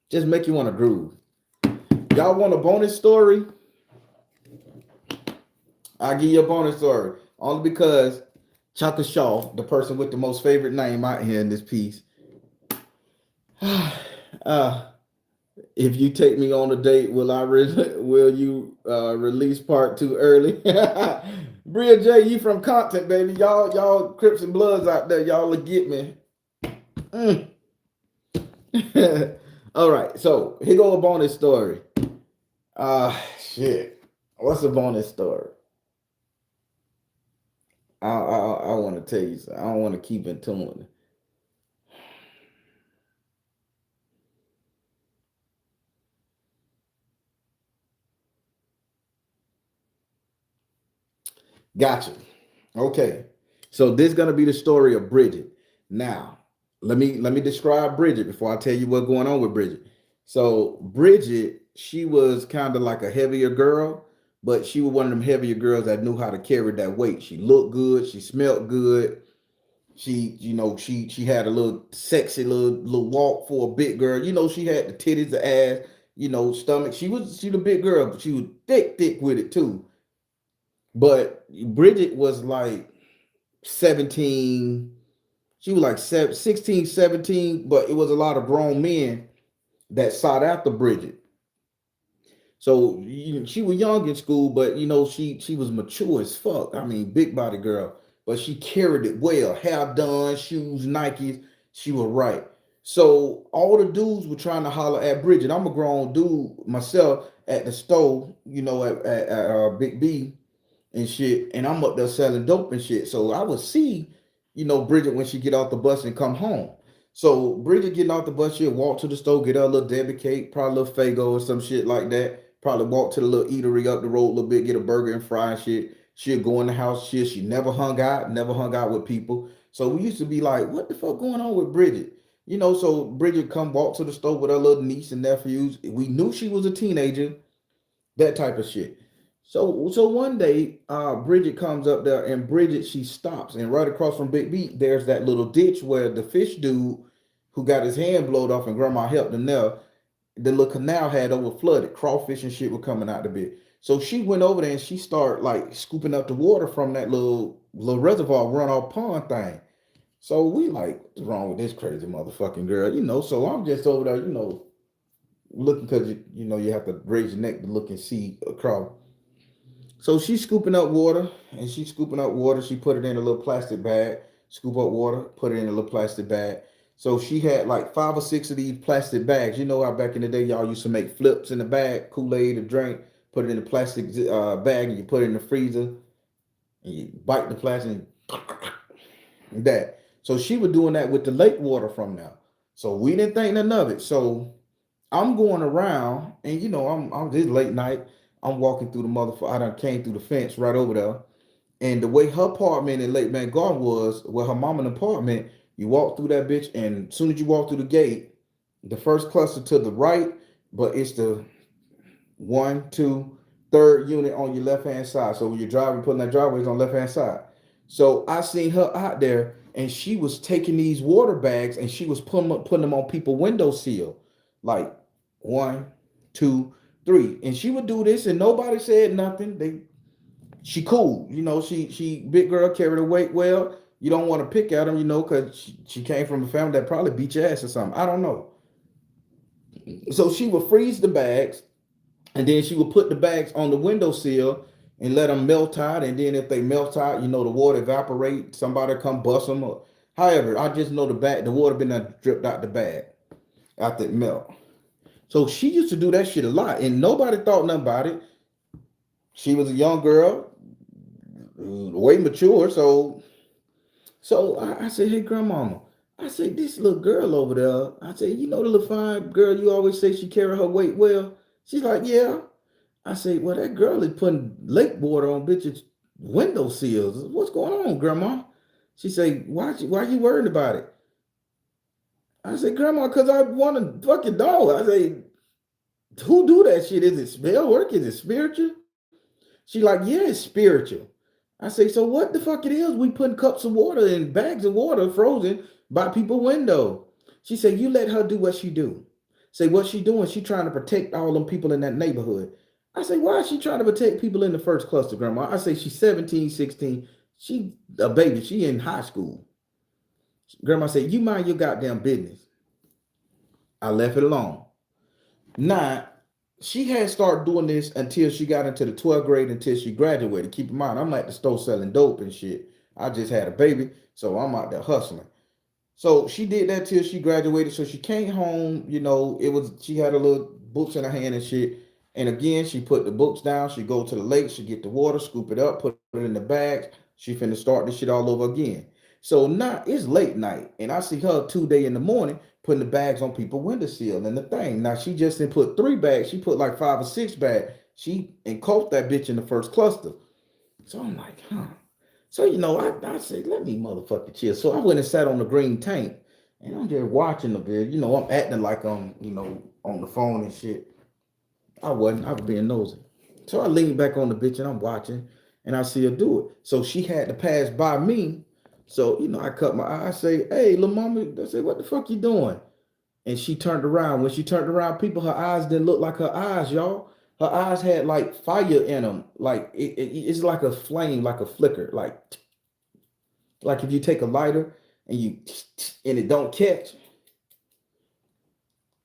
Just make you want to groove. Y'all want a bonus story? I'll give you a bonus story. Only because Chaka Shaw, the person with the most favorite name out here in this piece. If you take me on a date, will you release part 2 early? Bridget, you from Compton, baby. Y'all Crips and Bloods out there. Y'all will get me. All right, so here go a bonus story. Shit. What's a bonus story? I want to tell you something. I don't want to keep in tune. Gotcha. Okay. So this is gonna be the story of Bridget. Now, let me describe Bridget before I tell you what's going on with Bridget. So Bridget, she was kind of like a heavier girl, but she was one of them heavier girls that knew how to carry that weight. She looked good, she smelled good. She had a little sexy little walk for a big girl. She had the titties, the ass, stomach. She the big girl, but she was thick with it too. But Bridget was like 17. She was like 16, 17, but it was a lot of grown men that sought after Bridget. So she was young in school, but she was mature as fuck. I mean, big body girl, but she carried it well. Hair done, shoes, Nikes. She was right. So all the dudes were trying to holler at Bridget. I'm a grown dude myself at the store, at Big B and shit, and I'm up there selling dope and shit. So I would see, Bridget when she get off the bus and come home. So Bridget getting off the bus, she'll walk to the store, get her a little Debbie cake, probably a little Fago or some shit like that. Probably walk to the little eatery up the road a little bit, get a burger and fry and shit. She'll go in the house. She never hung out with people. So we used to be like, what the fuck going on with Bridget? So Bridget come walk to the store with her little niece and nephews. We knew she was a teenager, that type of shit. So one day, Bridget comes up there, and Bridget, she stops, and right across from Big B, there's that little ditch where the fish dude who got his hand blowed off and grandma helped him there, the little canal had over flooded. Crawfish and shit were coming out the bit. So she went over there and she started like scooping up the water from that little reservoir runoff pond thing. So we like, what's wrong with this crazy motherfucking girl? So I'm just over there, looking because you have to raise your neck to look and see across. So she's scooping up water, and she's scooping up water. She put it in a little plastic bag, scoop up water, put it in a little plastic bag. So she had like 5 or 6 of these plastic bags. You know how back in the day y'all used to make flips in the bag, Kool-Aid, a drink, put it in a plastic bag, and you put it in the freezer, and you bite the plastic and that. So she was doing that with the lake water from now. So we didn't think nothing of it. So I'm going around, and I'm this late night. I'm walking through the motherfucker. I done came through the fence right over there. And the way her apartment in Lake Man Garden was, where her mama's apartment, you walk through that bitch, and as soon as you walk through the gate, the first cluster to the right, but it's the one, two, third unit on your left hand side. So when you're driving, putting that driveway is on left hand side. So I seen her out there, and she was taking these water bags and she was putting them on people's windowsill, like one, two, three, and she would do this, and nobody said nothing. She cool, she big girl, carried her weight well. You don't want to pick at them, because she came from a family that probably beat your ass or something. I don't know. So she would freeze the bags, and then she would put the bags on the windowsill and let them melt out. And then if they melt out, the water evaporate. Somebody come bust them up. However, I just know the water been dripped out the bag after it melt. So she used to do that shit a lot, and nobody thought nothing about it. She was a young girl, way mature. So I said, hey, grandmama. I said, this little girl over there. I said, the little fine girl you always say she carry her weight well. She's like, yeah. I said, well, that girl is putting lake water on bitches' window sills. What's going on, grandma? She said, why you worried about it? I said, grandma, because I want a fucking dog. I said, who do that shit? Is it spell work? Is it spiritual? She like, yeah, it's spiritual. I say, so what the fuck it is? We putting cups of water and bags of water frozen by people's window. She said, you let her do what she do. Say, what she doing? She trying to protect all them people in that neighborhood. I say, why is she trying to protect people in the first cluster, grandma? I say, she's 17, 16. She a baby. She in high school. Grandma said, you mind your goddamn business. I left it alone. Now, she had started doing this until she got into the 12th grade, until she graduated. Keep in mind, I'm at the store selling dope and shit. I just had a baby, so I'm out there hustling. So she did that till she graduated. So she came home, she had a little books in her hand and shit. And again, she put the books down. She go to the lake. She get the water, scoop it up, put it in the bags. She finna start this shit all over again. So now it's late night, and I see her 2 days in the morning putting the bags on people's windowsill and the thing. Now she just didn't put 3 bags. She put like 5 or 6 bags. She engulfed that bitch in the first cluster. So I'm like, huh. So, I said, let me motherfucking chill. So I went and sat on the green tank, and I'm just watching the video. I'm acting like I'm, on the phone and shit. I wasn't. I was being nosy. So I leaned back on the bitch, and I'm watching, and I see her do it. So she had to pass by me. So, I cut my eye. I say, hey, little mama. I say, what the fuck you doing? And she turned around. When she turned around, people, her eyes didn't look like her eyes, y'all. Her eyes had like fire in them. Like it's like a flame, like a flicker. Like if you take a lighter and it don't catch.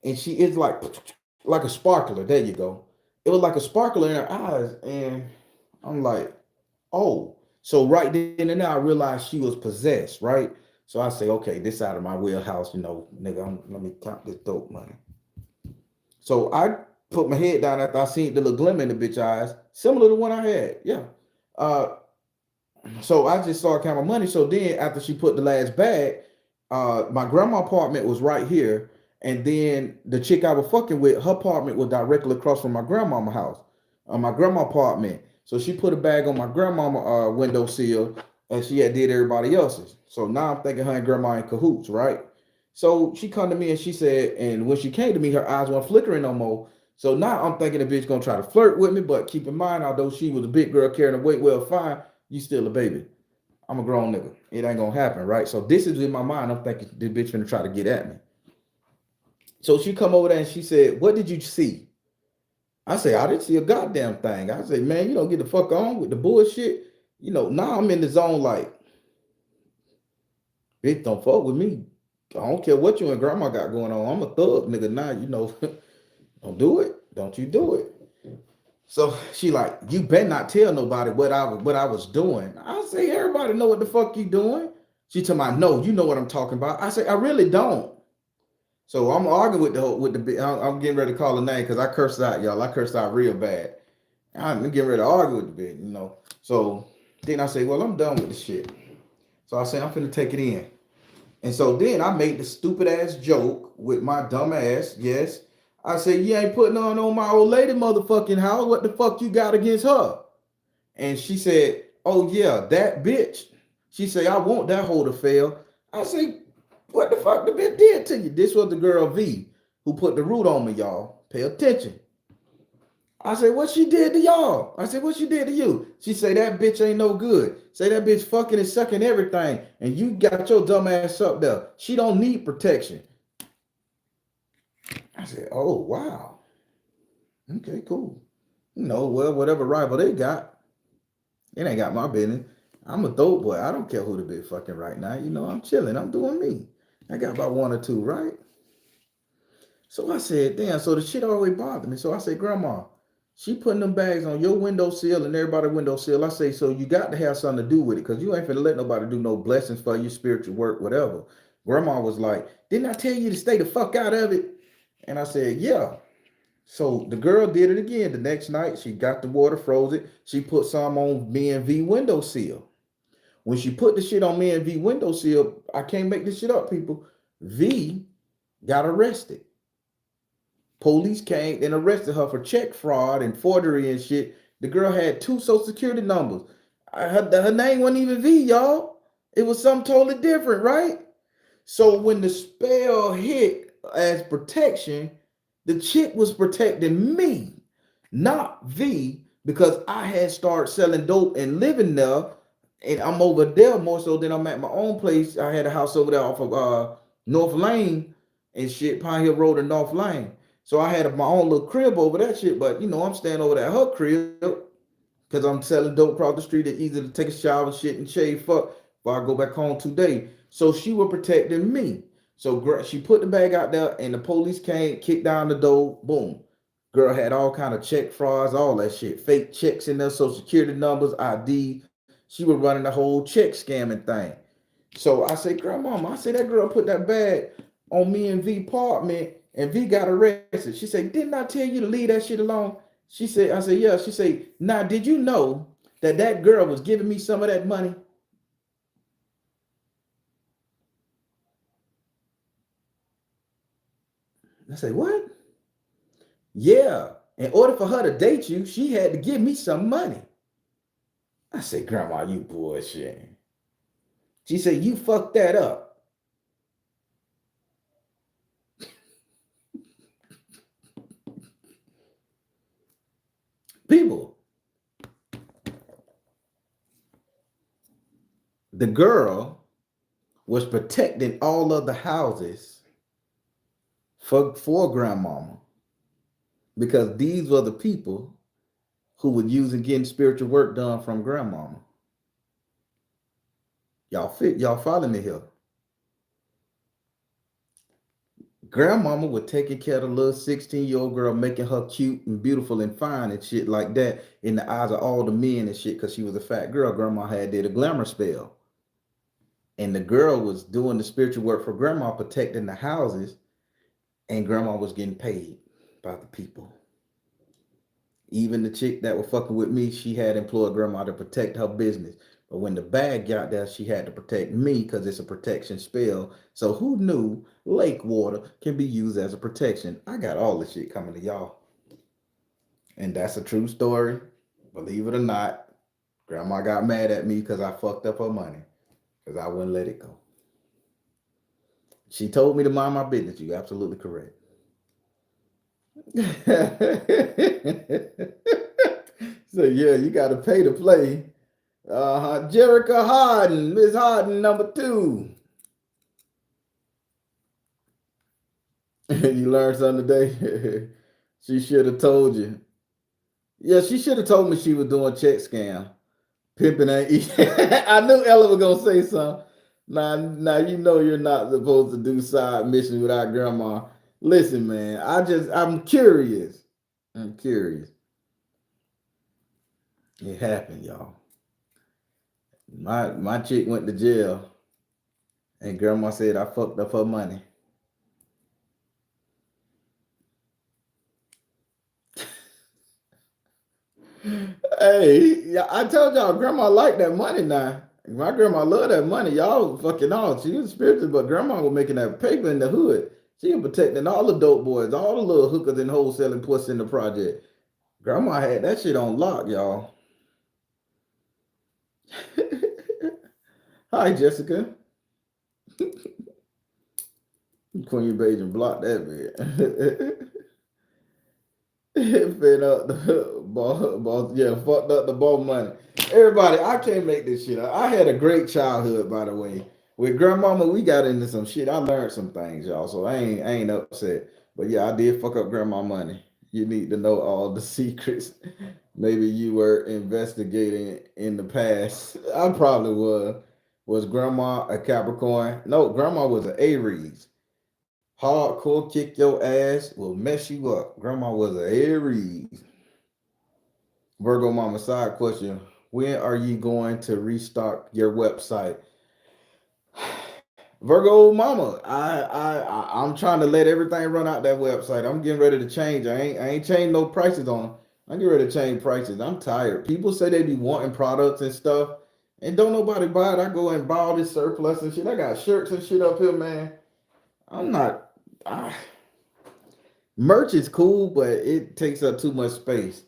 And she is like a sparkler. There you go. It was like a sparkler in her eyes. And I'm like, oh. So right then and there, I realized she was possessed, right? So I say, okay, this out of my wheelhouse, nigga, let me count this dope money. So I put my head down after I seen the little glimmer in the bitch eyes, similar to one I had. Yeah. So I just started counting my money. So then after she put the last bag, my grandma apartment was right here. And then the chick I was fucking with, her apartment was directly across from my grandmama house, my grandma apartment. So she put a bag on my grandmama windowsill, and she had did everybody else's. So now I'm thinking her and grandma in cahoots, right? So she come to me and she said, and when she came to me, her eyes weren't flickering no more. So now I'm thinking the bitch gonna try to flirt with me, but keep in mind, although she was a big girl carrying her weight well fine, you still a baby. I'm a grown nigga. It ain't gonna happen, right? So this is in my mind. I'm thinking this bitch gonna try to get at me. So she come over there and she said, what did you see? I say, I didn't see a goddamn thing. I say, man, you don't get the fuck on with the bullshit. Now I'm in the zone like, bitch, don't fuck with me. I don't care what you and grandma got going on. I'm a thug, nigga. Now, don't do it. Don't you do it. So she like, you better not tell nobody what I was doing. I say, everybody know what the fuck you doing. She tell me, no, you know what I'm talking about. I say, I really don't. So I'm arguing with the I'm getting ready to call her name because I cursed out, y'all. I cursed out real bad. I'm getting ready to argue with the bitch, So then I say, well, I'm done with this shit. So I say, I'm finna take it in. And so then I made the stupid ass joke with my dumb ass. Yes. I said, you ain't putting on my old lady motherfucking house. What the fuck you got against her? And she said, oh yeah, that bitch. She said, I want that hoe to fail. I say, what the fuck the bitch did to you? This was the girl V who put the root on me, y'all. Pay attention. I said, what she did to y'all? I said, what she did to you? She say, that bitch ain't no good. Say that bitch fucking and sucking everything. And you got your dumb ass up there. She don't need protection. I said, oh, wow. Okay, cool. Well, whatever rival they got, it ain't got my business. I'm a dope boy. I don't care who the bitch fucking right now. I'm chilling. I'm doing me. I got about one or two, right? So I said, damn, so the shit always bothered me. So I said, Grandma, she putting them bags on your windowsill and everybody's windowsill. I say, so you got to have something to do with it because you ain't finna let nobody do no blessings for your spiritual work, whatever. Grandma was like, didn't I tell you to stay the fuck out of it? And I said, yeah. So the girl did it again. The next night, she got the water, froze it. She put some on me and V windowsill. When she put the shit on me and V windowsill, I can't make this shit up, people. V got arrested. Police came and arrested her for check fraud and forgery and shit. The girl had 2 social security numbers. Her name wasn't even V, y'all. It was something totally different, right? So when the spell hit as protection, the chick was protecting me, not V, because I had started selling dope and living there. And I'm over there more so than I'm at my own place. I had a house over there off of North Lane and shit, Pine Hill Road and North Lane. So I had my own little crib over that shit, but I'm staying over at her crib because I'm selling dope across the street. It's easy to take a shower, shit, and shave fuck before I go back home today. So she was protecting me. So she put the bag out there, and the police came, kicked down the door, boom. Girl had all kind of check frauds, all that shit, fake checks in there, social security numbers, ID. She was running the whole check scamming thing. So I said, Grandmama, I said that girl put that bag on me and V apartment, and V got arrested. She said, didn't I tell you to leave that shit alone? She said, I said, yeah. She said, now, did you know that girl was giving me some of that money? I said, what? Yeah. In order for her to date you, she had to give me some money. I said, Grandma, you bullshit. She said, you fucked that up. People, the girl was protecting all of the houses for grandmama because these were the people who would use and getting spiritual work done from grandmama. Y'all following me here? Grandmama was taking care of the little 16-year-old girl, making her cute and beautiful and fine and shit like that in the eyes of all the men and shit because she was a fat girl. Grandma had did a glamour spell. And the girl was doing the spiritual work for grandma, protecting the houses, and grandma was getting paid by the people. Even the chick that was fucking with me, she had employed grandma to protect her business. But when the bag got there, she had to protect me because it's a protection spell. So who knew lake water can be used as a protection? I got all this shit coming to y'all. And that's a true story. Believe it or not, grandma got mad at me because I fucked up her money because I wouldn't let it go. She told me to mind my business. You're absolutely correct. So yeah, you got to pay to play. Jerica Harden, Miss Harden, number 2. You learned something today. She should have told you. Yeah, she should have told me she was doing check scam, pimping ain't easy. I knew Ella was gonna say something. Now you know you're not supposed to do side missions without grandma. Listen, man, I'm curious. I'm curious. It happened, y'all. My chick went to jail, and grandma said I fucked up her money. Hey, yeah, I told y'all, grandma liked that money now. My grandma loved that money. Y'all fucking all. She was spiritual, but grandma was making that paper in the hood. She was protecting all the dope boys, all the little hookers and wholesaling puss in the project. Grandma had that shit on lock, y'all. Hi, Jessica. Queen Beige and block that man. Fed up the ball, yeah, fucked up the ball money. Everybody, I can't make this shit up. I had a great childhood, by the way. With grandmama, we got into some shit. I learned some things, y'all. So I ain't upset. But yeah, I did fuck up grandma money. You need to know all the secrets. Maybe you were investigating in the past. I probably was. Was grandma a Capricorn? No, grandma was an Aries. Hardcore kick your ass will mess you up. Grandma was an Aries. Virgo mama side question. When are you going to restock your website? Virgo mama, I'm trying to let everything run out that website. I'm getting ready to change. I ain't changed no prices on them. I'm getting ready to change prices. I'm tired. People say they be wanting products and stuff, and don't nobody buy it. I go and buy all this surplus and shit. I got shirts and shit up here, man. I'm not. I, Merch is cool, but it takes up too much space.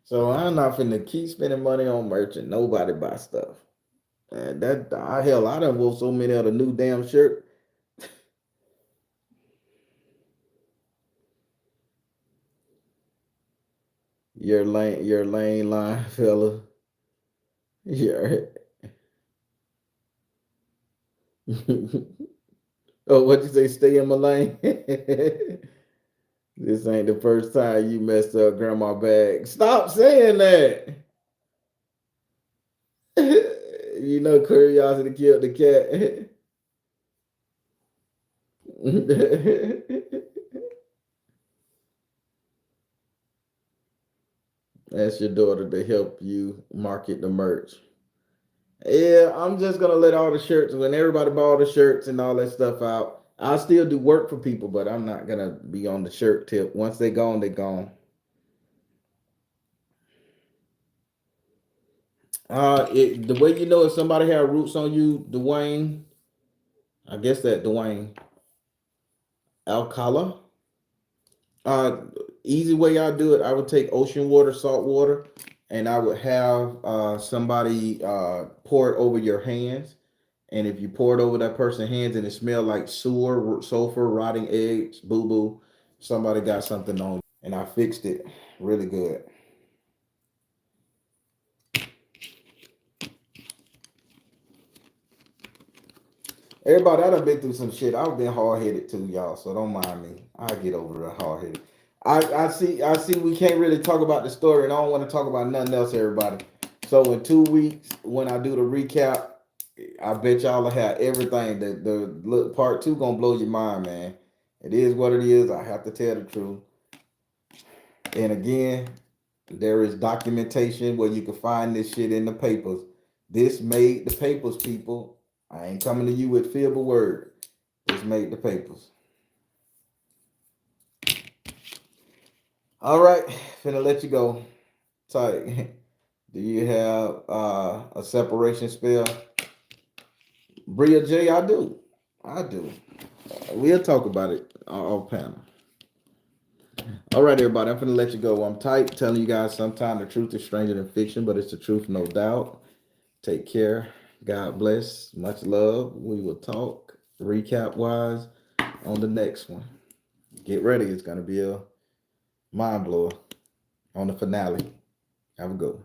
So I'm not finna keep spending money on merch and nobody buy stuff. And that hell, I done wore so many of the new damn shirt. Your lane line, fella. Yeah. Oh, what you say? Stay in my lane. This ain't the first time you messed up grandma bag. Stop saying that. You know, curiosity killed the cat. Ask your daughter to help you market the merch. Yeah, I'm just gonna let all the shirts when everybody buy all the shirts and all that stuff out. I still do work for people, but I'm not gonna be on the shirt tip. Once they gone, they gone. The way you know if somebody had roots on you, Dwayne, I guess that Dwayne Alcala. Uh, Easy way I do it, I would take ocean water, salt water, and I would have somebody pour it over your hands. And if you pour it over that person's hands and it smelled like sewer, sulfur, rotting eggs, boo boo, somebody got something on. And I fixed it really good. Everybody, I done been through some shit. I've been hard headed too, y'all. So don't mind me. I get over the hard headed. I see we can't really talk about the story and I don't want to talk about nothing else, everybody. So in 2 weeks, when I do the recap, I bet y'all will have everything. The look part two gonna blow your mind, man. It is what it is. I have to tell the truth. And again, there is documentation where you can find this shit in the papers. This made the papers, people. I ain't coming to you with feeble word. This made the papers. All right, finna let you go. Tight. Do you have a separation spell? Bria J, I do. I do. We'll talk about it off panel. All right, everybody, I'm finna let you go. I'm tight telling you guys sometimes the truth is stranger than fiction, but it's the truth, no doubt. Take care. God bless. Much love. We will talk recap wise on the next one. Get ready. It's going to be a mind blower on the finale. Have a good one.